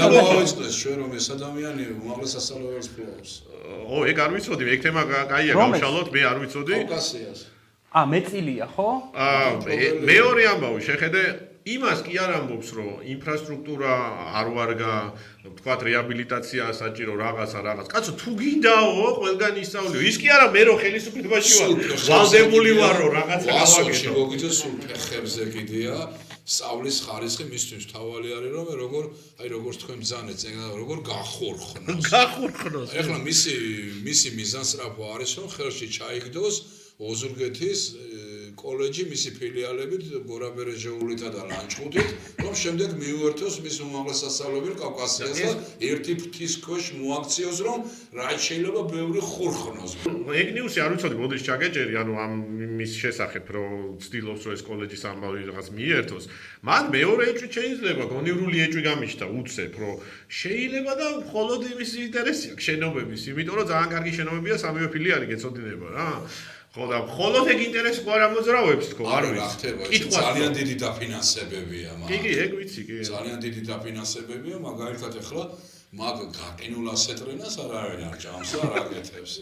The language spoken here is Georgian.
დავაწყდეს ჩვენ რომ ეს ადამიანი უმაღლეს სასწავლებელს ფლობს. ეგ არ ვიცოდი, ეგ თემა კაია გავშალოთ, მე არ ვიცოდი. კავკასიას. მეწილია, ხო? მეორე ამბავი შეხედე იმას კი არ ამბობს, რომ ინფრასტრუქტურა არ ვარგა, თქვათ რეაბილიტაცია საჭირო რაღაცა. კაცო, თუ გინდაო, ყველგან ისწავლიო. ის კი არა, მე რო ხელისუფლებაში ვარ, ვალდებული ვარ, რომ რაღაცა გავაკეთო. მოგიწევს სულ ფეხებზე კიდია. სწავლის ხარისხი მისთვის თავალი არის რომ როგორც თქვენ ბძანეთ როგორ გახურხნოს. ეხლა მისი მიზანსწრაფო არის რომ ხელში ჩაიგდოს ოზურგეთის კოლეჯი მისი ფილიალებით გორაბერეჟეულითა და ლანჩხუთით რომ შემდეგ მიუერთოს მის უმაღლეს სასწავლებელი კავკასიას და ერთი ფრთის ქვეშ მოაქციოს რომ რაც შეიძლება ბევრი ხურხნოს. ეგ ნიუსი არ ვიცოდი, მოდის ჩაგეჭერი, ანუ ამ მის შესახებ რომ ცდილობს რომ ეს კოლეჯის ამბავი რაღაც მიერთოს. მან მეორე ეჭვი შეიძლება, გონივრული ეჭვი გამიშთა უცებ, რომ შეიძლება და მხოლოდ იმის ინტერესი აქვს შენობების, იმიტომ რომ ძალიან კარგი შენობებია სამივე ფილიალი გეცოდინება რა. ხო და მხოლოდ ეგ ინტერესი ყო არ ამოძრავებს თქო, არ ვიცი. ძალიან დიდი დაფინანსებებია კი, ეგ ვიცი, კი. ძალიან დიდი დაფინანსებებია, მაგალითად ეხლა მაგ გაყინულ ასეთ რენას არ არის არ ჭამს, არ აკეთებს.